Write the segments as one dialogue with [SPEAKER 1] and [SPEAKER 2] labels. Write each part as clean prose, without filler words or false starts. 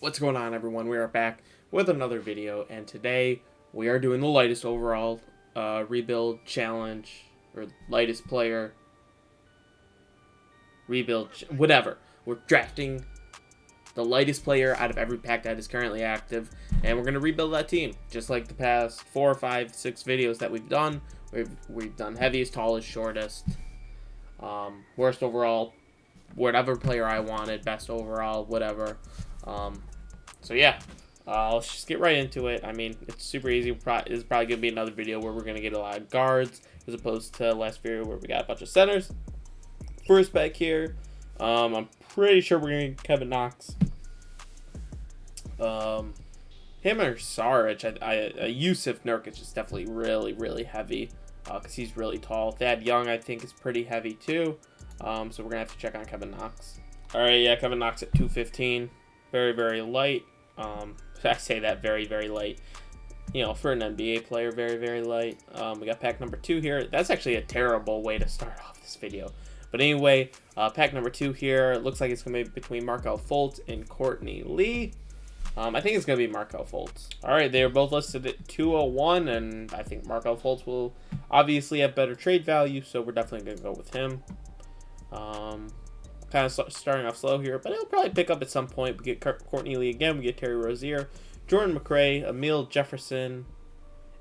[SPEAKER 1] What's going on, everyone? We are back with another video, and today we are doing the lightest overall rebuild challenge, or lightest player rebuild, whatever. We're drafting the lightest player out of every pack that is currently active, and we're going to rebuild that team, just like the past 4, 5, 6 videos that we've done. We've done heaviest, tallest, shortest, worst overall, whatever player I wanted, best overall, whatever. So yeah, let's just get right into it. I mean, it's super easy. This is probably going to be another video where we're going to get a lot of guards, as opposed to last video where we got a bunch of centers. First back here, I'm pretty sure we're going to get Kevin Knox. Him or Saric, Yusuf Nurkic is definitely really, really heavy, because he's really tall. Thad Young, I think, is pretty heavy too. So we're going to have to check on Kevin Knox. Alright, yeah, Kevin Knox at 215. Very, very light. I say that very, very light. You know, for an NBA player, very, very light. We got pack number 2 here. That's actually a terrible way to start off this video. But anyway, pack number 2 here. It looks like it's going to be between Markelle Fultz and Courtney Lee. I think it's going to be Markelle Fultz. Alright, they are both listed at 201, and I think Markelle Fultz will obviously have better trade value, so we're definitely going to go with him. Kind of starting off slow here, but it'll probably pick up at some point. We get Courtney Lee again. We get Terry Rozier, Jordan McRae, Emile Jefferson,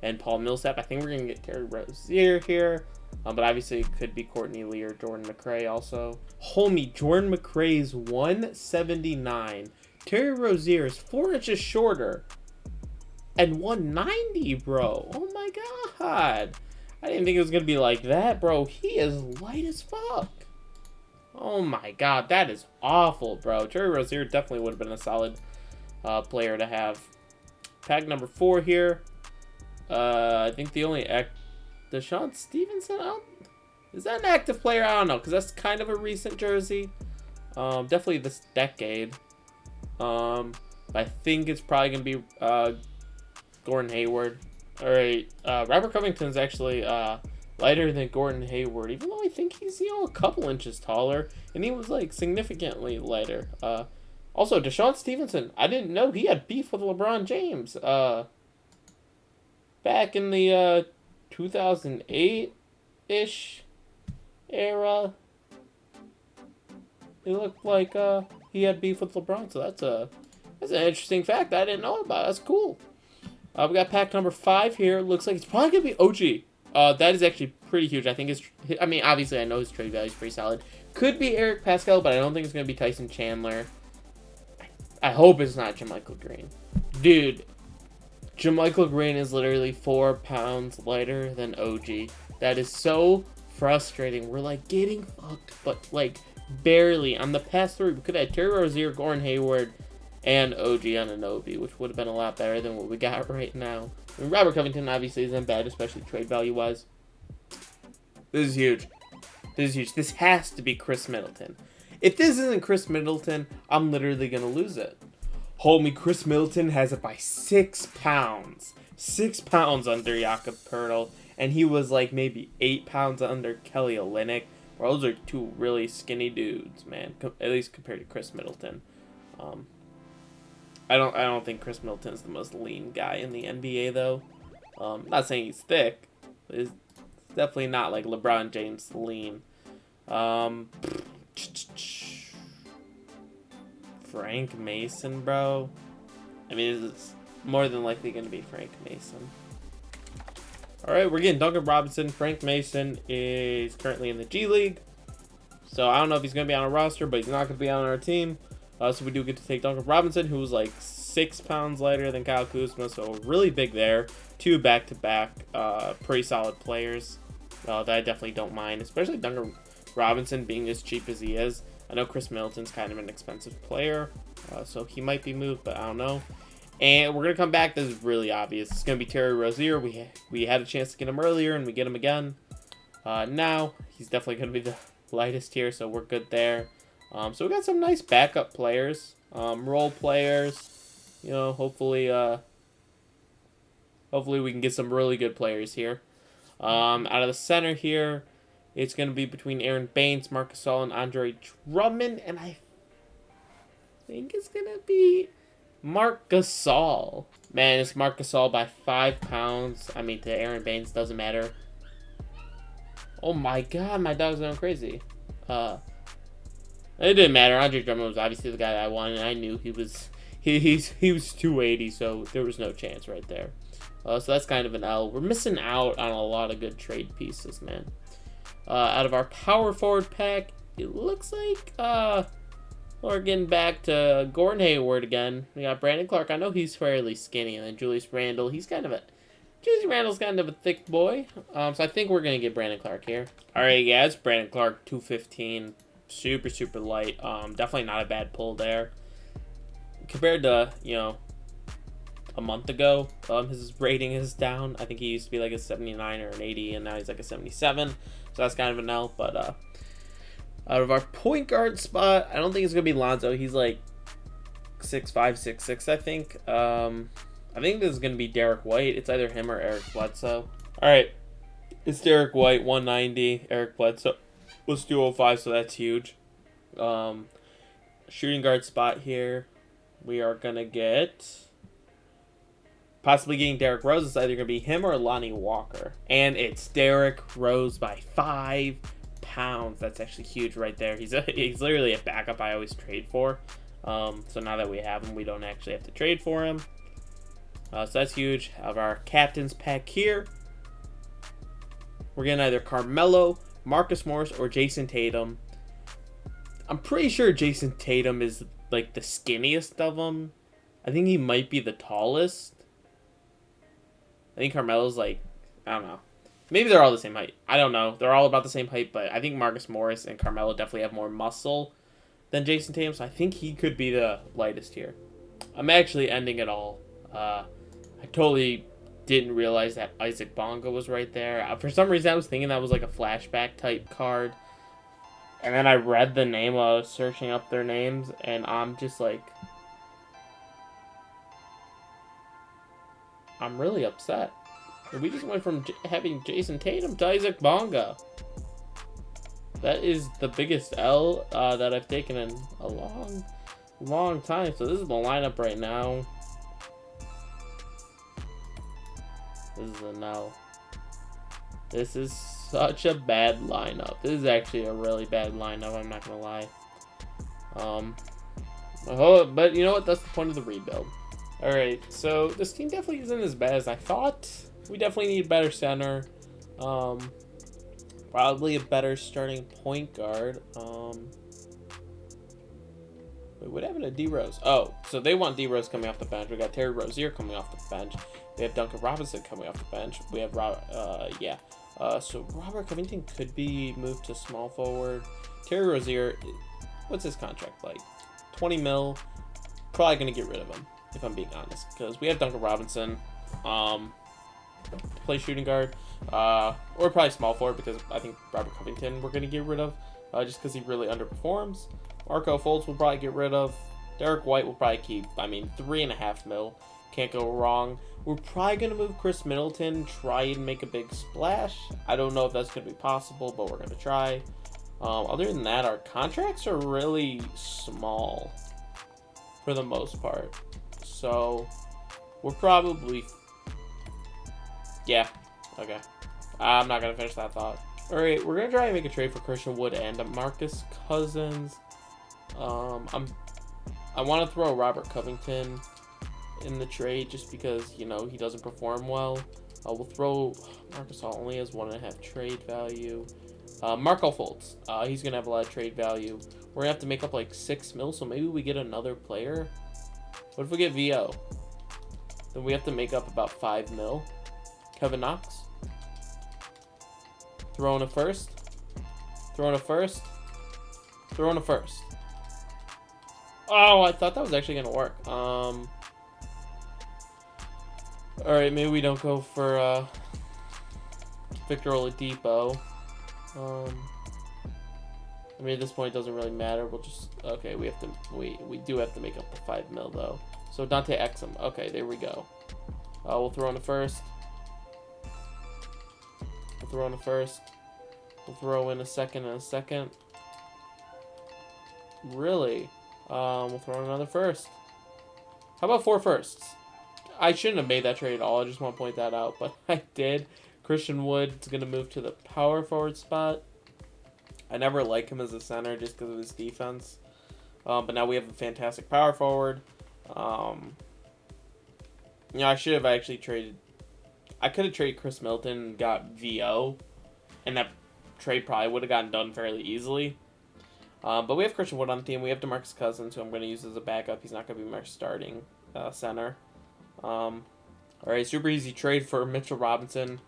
[SPEAKER 1] and Paul Millsap. I think we're going to get Terry Rozier here, but obviously it could be Courtney Lee or Jordan McRae also. Homie, Jordan McRae's 179. Terry Rozier is 4 inches shorter and 190, bro. Oh my god. I didn't think it was going to be like that, bro. He is light as fuck. Oh my god, that is awful, bro. Terry Rozier definitely would have been a solid player to have. Pack number 4 here. I think the only Deshaun Stevenson out? Is that an active player? I don't know, because that's kind of a recent jersey. Definitely this decade. I think it's probably going to be Gordon Hayward. Alright, Robert Covington's actually lighter than Gordon Hayward, even though I think he's, a couple inches taller, and he was, significantly lighter. Also, Deshaun Stevenson, I didn't know he had beef with LeBron James, back in the, 2008-ish era. It looked like, he had beef with LeBron, so that's an interesting fact I didn't know about. That's cool. We got pack number 5 here. Looks like it's probably going to be OG. That is actually pretty huge. I think obviously I know his trade value is pretty solid. Could be Eric Pascal, but I don't think it's going to be Tyson Chandler. I hope it's not JaMychal Green. Dude, JaMychal Green is literally 4 pounds lighter than OG. That is so frustrating. We're, getting fucked, but, barely. On the past 3, we could have had Terry Rozier, Gordon Hayward, and OG Anunoby, which would have been a lot better than what we got right now. I mean, Robert Covington obviously isn't bad, especially trade value-wise. This is huge. This is huge. This has to be Chris Middleton. If this isn't Chris Middleton, I'm literally going to lose it. Homie, Chris Middleton has it by 6 pounds. 6 pounds under Jakob Poeltl, and he was maybe 8 pounds under Kelly Olynyk. Well, those are 2 really skinny dudes, man. At least compared to Chris Middleton. I don't think Chris Middleton is the most lean guy in the NBA, though. Not saying he's thick, but he's definitely not like LeBron James lean. Frank Mason, bro. I mean, it's more than likely going to be Frank Mason. Alright, we're getting Duncan Robinson. Frank Mason is currently in the G League. So I don't know if he's going to be on a roster, but he's not going to be on our team. So we do get to take Duncan Robinson, who was 6 pounds lighter than Kyle Kuzma, so really big there. 2 back-to-back, pretty solid players that I definitely don't mind, especially Duncan Robinson being as cheap as he is. I know Chris Middleton's kind of an expensive player, so he might be moved, but I don't know. And we're going to come back. This is really obvious. It's going to be Terry Rozier. We had a chance to get him earlier, and we get him again. Now, he's definitely going to be the lightest here, so we're good there. So we got some nice backup players, role players. Hopefully we can get some really good players here. Out of the center here, it's going to be between Aaron Baines, Marc Gasol, and Andre Drummond, and I think it's going to be Marc Gasol. Man, it's Marc Gasol by 5 pounds. I mean, to Aaron Baines, doesn't matter. Oh my god, my dog's going crazy. It didn't matter. Andre Drummond was obviously the guy that I wanted, and I knew he was 280, so there was no chance right there. So that's kind of an L. We're missing out on a lot of good trade pieces, man. Out of our power forward pack, it looks like we're getting back to Gordon Hayward again. We got Brandon Clark. I know he's fairly skinny, and then Julius Randle. Julius Randle's kind of a thick boy. So I think we're gonna get Brandon Clark here. All right, yeah, it's Brandon Clark, 215, super light. Definitely not a bad pull there. Compared to a month ago, his rating is down. I think he used to be like a 79 or an 80, and now he's like a 77. So that's kind of an L. But out of our point guard spot, I don't think it's gonna be Lonzo. He's like 6'5", 6'6", I think. I think this is gonna be Derek White. It's either him or Eric Bledsoe. All right, it's Derek White, 190. Eric Bledsoe was 205, so that's huge. Shooting guard spot here, we are gonna get. Possibly getting Derrick Rose. It's either going to be him or Lonnie Walker. And it's Derrick Rose by 5 pounds. That's actually huge right there. He's literally a backup I always trade for. So now that we have him, we don't actually have to trade for him. So that's huge. Of our captain's pack here, we're getting either Carmelo, Marcus Morris, or Jason Tatum. I'm pretty sure Jason Tatum is like the skinniest of them. I think he might be the tallest. I think Carmelo's like, I don't know. Maybe they're all the same height. I don't know. They're all about the same height, but I think Marcus Morris and Carmelo definitely have more muscle than Jason Tatum, so I think he could be the lightest here. I'm actually ending it all. I totally didn't realize that Isaac Bonga was right there. For some reason, I was thinking that was like a flashback type card. And then I read the name while I was searching up their names, and I'm just like, I'm really upset. We just went from having Jason Tatum to Isaac Bonga. That is the biggest L that I've taken in a long time. So this is the lineup right now. This is an L. This is such a bad lineup. This is actually a really bad lineup, I'm not going to lie. But you know what? That's the point of the rebuild. Alright, so this team definitely isn't as bad as I thought. We definitely need a better center. Probably a better starting point guard. Wait, what happened to D-Rose? Oh, so they want D-Rose coming off the bench. We got Terry Rozier coming off the bench. We have Duncan Robinson coming off the bench. We have so Robert Covington could be moved to small forward. Terry Rozier, what's his contract like? 20 mil. Probably gonna get rid of him, if I'm being honest, because we have Duncan Robinson to play shooting guard, or probably small forward, because I think Robert Covington we're gonna get rid of, just because he really underperforms. Marco Fultz we'll probably get rid of. Derek White will probably keep. I mean, 3.5 mil, can't go wrong. We're probably gonna move Chris Middleton, try and make a big splash. I don't know if that's gonna be possible, but we're gonna try. Other than that, our contracts are really small for the most part. So we're probably, yeah, okay. I'm not gonna finish that thought. All right, we're gonna try and make a trade for Christian Wood and Marcus Cousins. I want to throw Robert Covington in the trade just because he doesn't perform well. We'll throw Marcus Hall, only has 1.5 trade value. Marco Fultz, he's gonna have a lot of trade value. We're gonna have to make up like 6 mil, so maybe we get another player. What if we get VO? Then we have to make up about 5 mil. Kevin Knox. Throw in a first. Throw in a first. Throw in a first. Oh, I thought that was actually gonna work. Alright, maybe we don't go for Victor Oladipo. I mean, at this point, it doesn't really matter. We'll just, okay, we do have to make up the 5 mil, though. So, Dante Exum. Okay, there we go. We'll throw in a first. We'll throw in a first. We'll throw in a second and a second. Really? We'll throw in another first. How about 4 firsts? I shouldn't have made that trade at all. I just want to point that out, but I did. Christian Wood's going to move to the power forward spot. I never like him as a center just because of his defense. But now we have a fantastic power forward. I should have actually traded. I could have traded Chris Middleton and got VO, and that trade probably would have gotten done fairly easily. But we have Christian Wood on the team. We have DeMarcus Cousins, who I'm going to use as a backup. He's not going to be my starting center. Alright, super easy trade for Mitchell Robinson.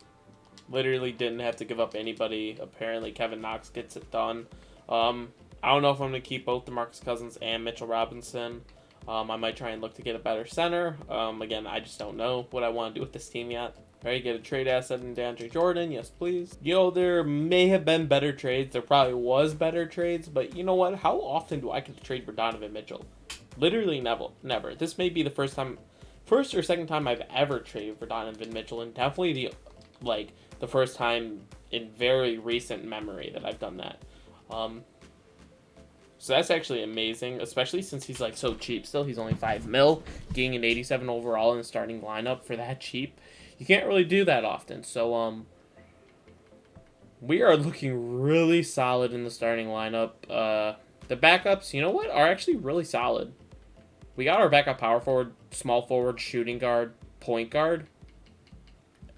[SPEAKER 1] Literally didn't have to give up anybody. Apparently, Kevin Knox gets it done. I don't know if I'm going to keep both DeMarcus Cousins and Mitchell Robinson. I might try and look to get a better center. Again, I just don't know what I want to do with this team yet. Alright, get a trade asset in DeAndre Jordan. Yes, please. There may have been better trades. There probably was better trades. But you know what? How often do I get to trade for Donovan Mitchell? Literally never. This may be the first or second time I've ever traded for Donovan Mitchell. And definitely the first time in very recent memory that I've done that. So that's actually amazing, especially since he's so cheap still. He's only $5 million, getting an 87 overall in the starting lineup for that cheap. You can't really do that often. So we are looking really solid in the starting lineup. The backups, you know what, are actually really solid. We got our backup power forward, small forward, shooting guard, point guard,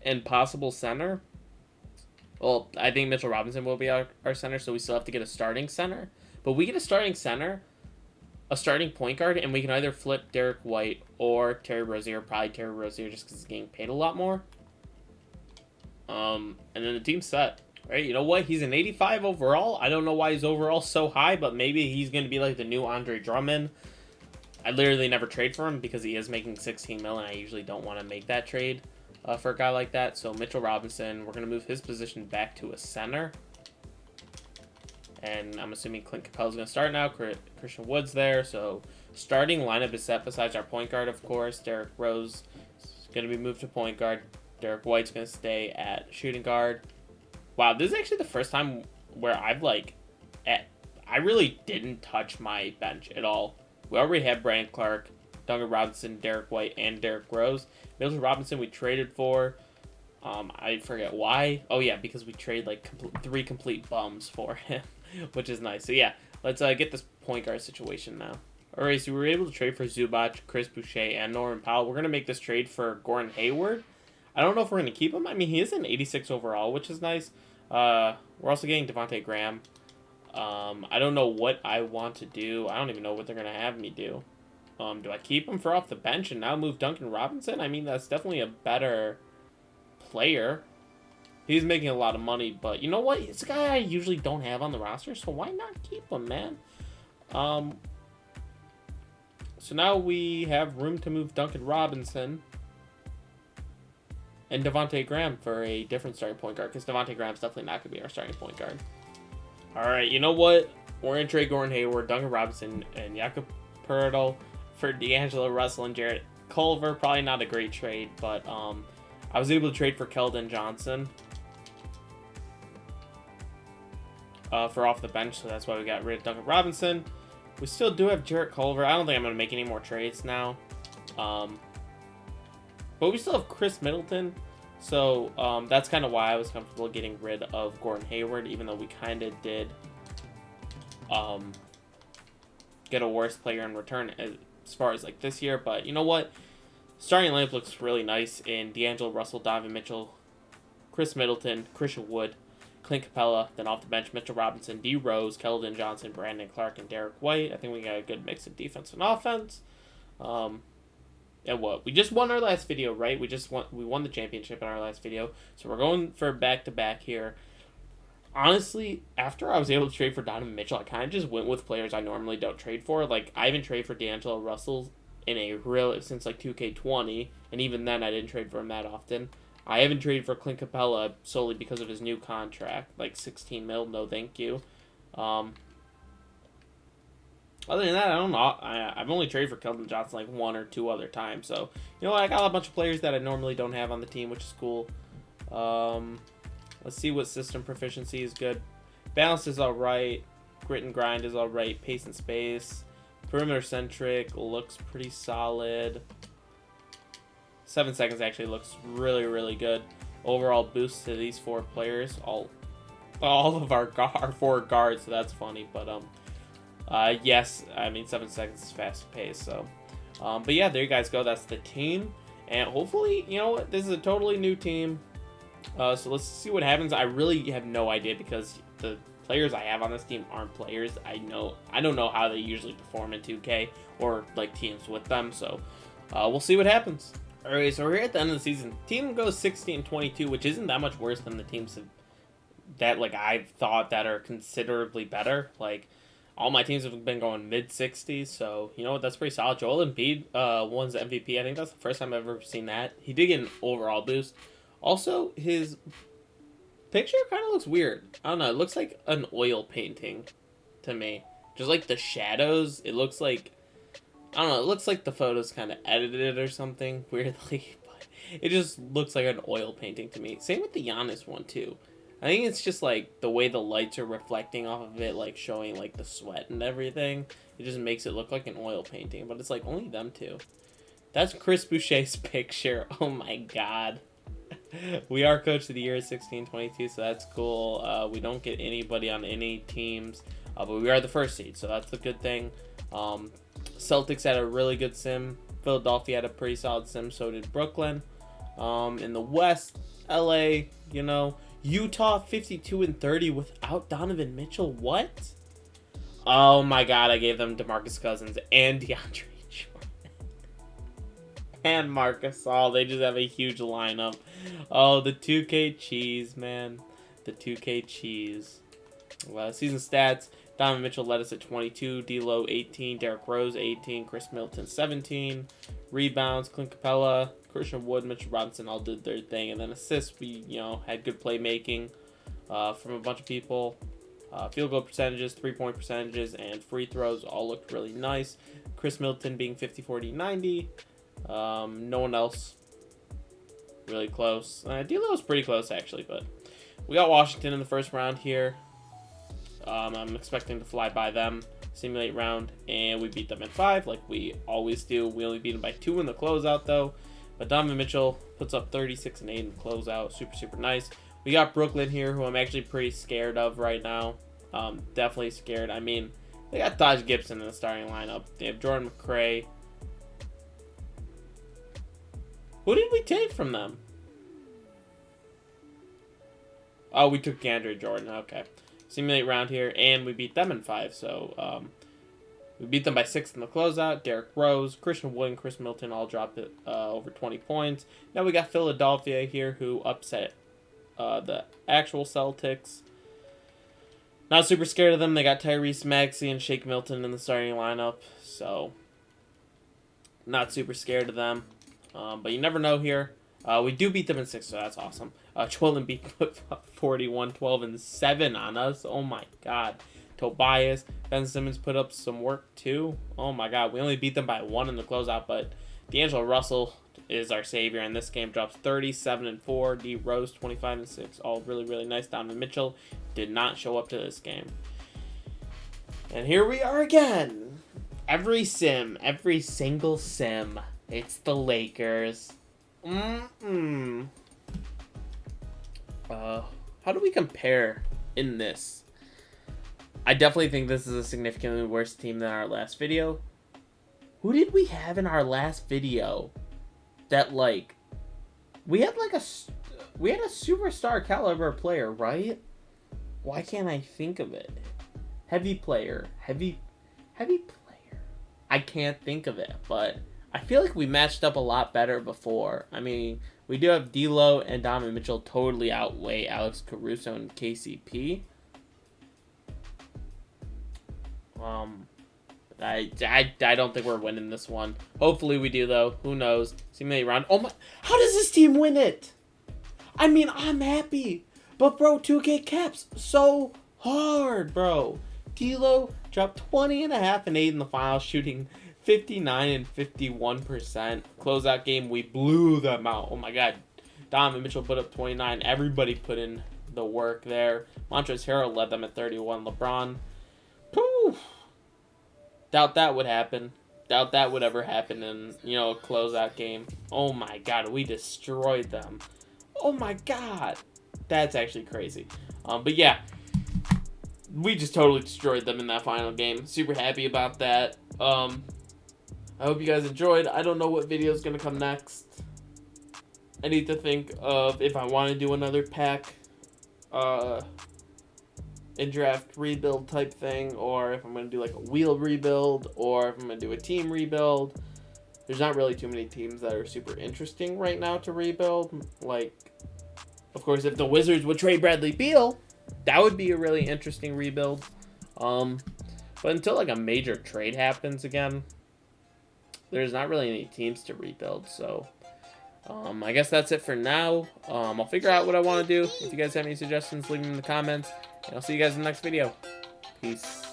[SPEAKER 1] and possible center. Well, I think Mitchell Robinson will be our center, so we still have to get a starting center. But we get a starting center, a starting point guard, and we can either flip Derek White or Terry Rozier. Probably Terry Rozier just because he's getting paid a lot more. And then the team's set. Right? You know what? He's an 85 overall. I don't know why his overall so high, but maybe he's going to be like the new Andre Drummond. I literally never trade for him because he is making $16 million, and I usually don't want to make that trade for a guy like that. So Mitchell Robinson, we're going to move his position back to a center. And I'm assuming Clint Capela's going to start now. Christian Wood's there. So starting lineup is set besides our point guard, of course. Derrick Rose is going to be moved to point guard. Derek White's going to stay at shooting guard. Wow, this is actually the first time where I've I really didn't touch my bench at all. We already had Brandon Clark, Duncan Robinson, Derek White, and Derrick Rose. Mitchell Robinson we traded for. I forget why. Oh yeah, because we traded 3 complete bums for him, which is nice. So yeah, let's get this point guard situation now. Alright, so we were able to trade for Zubac, Chris Boucher, and Norman Powell. We're going to make this trade for Gordon Hayward. I don't know if we're going to keep him. I mean, he is an 86 overall, which is nice. We're also getting Devontae Graham. I don't know what I want to do. I don't even know what they're going to have me do. Do I keep him for off the bench and now move Duncan Robinson? I mean, that's definitely a better player. He's making a lot of money, but you know what? It's a guy I usually don't have on the roster, so why not keep him, man? So now we have room to move Duncan Robinson and Devontae Graham for a different starting point guard, because Devontae Graham's definitely not going to be our starting point guard. Alright, you know what? We're going to trade Gordon Hayward, Duncan Robinson, and Jakob Poeltl for D'Angelo Russell and Jarrett Culver. Probably not a great trade, but I was able to trade for Keldon Johnson for off the bench, so that's why we got rid of Duncan Robinson. We still do have Jarrett Culver. I don't think I'm going to make any more trades now. But we still have Chris Middleton, so that's kind of why I was comfortable getting rid of Gordon Hayward, even though we kind of did get a worse player in return as far as this year. But you know what? Starting lineup looks really nice in D'Angelo Russell, Donovan Mitchell, Chris Middleton, Christian Wood, Clint Capela, then off the bench, Mitchell Robinson, D. Rose, Keldon Johnson, Brandon Clark, and Derek White. I think we got a good mix of defense and offense. And what? We just won our last video, right? We won the championship in our last video. So we're going for back-to-back here. Honestly, after I was able to trade for Donovan Mitchell, I kind of just went with players I normally don't trade for. I haven't traded for D'Angelo Russell since 2K20, and even then I didn't trade for him that often. I haven't traded for Clint Capela solely because of his new contract, $16 million, no thank you. Other than that, I don't know. I've only traded for Keldon Johnson 1 or 2 other times. So, you know what? I got a bunch of players that I normally don't have on the team, which is cool. Let's see what system proficiency is good. Balance is alright. Grit and grind is alright. Pace and space. Perimeter centric looks pretty solid. 7 seconds actually looks really, really good. Overall boost to these 4 players. All of our 4 guards, so that's funny. But yes, I mean 7 seconds is fast paced. So, but yeah, there you guys go. That's the team, and hopefully, you know what, this is a totally new team. So let's see what happens. I really have no idea because the players I have on this team aren't players. I don't know how they usually perform in 2K or like teams with them. So we'll see what happens. Alright, so we're here at the end of the season. Team goes 16-22, which isn't that much worse than the teams that like I've thought that are considerably better. Like all my teams have been going mid-60s, so you know what, that's pretty solid. Joel Embiid won the MVP. I think that's the first time I've ever seen that. He did get an overall boost. Also, his picture kind of looks weird. I don't know. It looks like an oil painting to me. Just like the shadows, it looks like, I don't know, it looks like the photos kind of edited or something weirdly, but it just looks like an oil painting to me. Same with the Giannis one too. I think it's just like the way the lights are reflecting off of it, like showing like the sweat and everything. It just makes it look like an oil painting, but it's like only them two. That's Chris Boucher's picture. Oh my god. We are Coach of the Year 16-22, so that's cool. We don't get anybody on any teams, but we are the first seed, so that's a good thing. Celtics had a really good sim. Philadelphia had a pretty solid sim, so did Brooklyn. In the West, LA, you know, Utah 52-30 without Donovan Mitchell. What? Oh my god, I gave them DeMarcus Cousins and DeAndre Jordan. And Marcus All. They just have a huge lineup. Oh, the 2K cheese, man. The 2K cheese. Season stats. Donovan Mitchell led us at 22, D'Lo 18, Derrick Rose 18, Chris Middleton 17, rebounds, Clint Capella, Christian Wood, Mitchell Robinson all did their thing, and then assists, we had good playmaking from a bunch of people. Field goal percentages, 3-point percentages, and free throws all looked really nice. Chris Middleton being 50, 40, 90. No one else really close. D'Lo was pretty close actually, but we got Washington in the first round here. I'm expecting to fly by them, simulate round, and we beat them in 5 like we always do. We only beat them by 2 in the closeout though, but Donovan Mitchell puts up 36 and 8 in the closeout. Super nice. We got Brooklyn here, who I'm actually pretty scared of right now. Definitely scared. I mean, they got Taj Gibson in the starting lineup. They have Jordan McRae. Who did we take from them? Oh, we took DeAndre Jordan. Okay. Simulate round here, and we beat them in 5. So, we beat them by 6 in the closeout. Derrick Rose, Christian Wood, and Chris Middleton all dropped it over 20 points. Now we got Philadelphia here, who upset the actual Celtics. Not super scared of them. They got Tyrese Maxey and Shake Milton in the starting lineup. So, not super scared of them. But you never know here. We do beat them in 6, so that's awesome. Joel Embiid put up 41, 12, and 7 on us. Oh my god. Tobias, Ben Simmons put up some work too. Oh my god. We only beat them by 1 in the closeout, but D'Angelo Russell is our savior in this game. Drops 37 and 4. D Rose 25 and 6. All really nice. Donovan Mitchell did not show up to this game. And here we are again. Every single sim. It's the Lakers. How do we compare in this? I definitely think this is a significantly worse team than our last video. Who did we have in our last video that, like, we had a superstar caliber player, right? Why can't I think of it? Heavy player. I can't think of it, but I feel like we matched up a lot better before. I mean, we do have D'Lo and Donovan Mitchell totally outweigh Alex Caruso and KCP. I don't think we're winning this one. Hopefully we do, though. Who knows? Simulate round. Oh my! How does this team win it? I mean, I'm happy, but bro, 2K caps so hard, bro. D'Lo dropped 20.5 and 8 in the finals, shooting 59 and 51%. Closeout game, we blew them out. Oh my god. Donovan Mitchell put up 29. Everybody put in the work there. Montrezl Harrell led them at 31. LeBron. Poof. Doubt that would happen. Doubt that would ever happen in, you know, a closeout game. Oh my god, we destroyed them. Oh my god. That's actually crazy. But yeah, we just totally destroyed them in that final game. Super happy about that. I hope you guys enjoyed. I don't know what video is going to come next. I need to think of if I want to do another pack in-draft rebuild type thing, or if I'm going to do like a wheel rebuild, or if I'm going to do a team rebuild. There's not really too many teams that are super interesting right now to rebuild. Like, of course, if the Wizards would trade Bradley Beal, that would be a really interesting rebuild. But until like a major trade happens again, there's not really any teams to rebuild. So I guess that's it for now. I'll figure out what I want to do. If you guys have any suggestions, leave them in the comments. And I'll see you guys in the next video. Peace.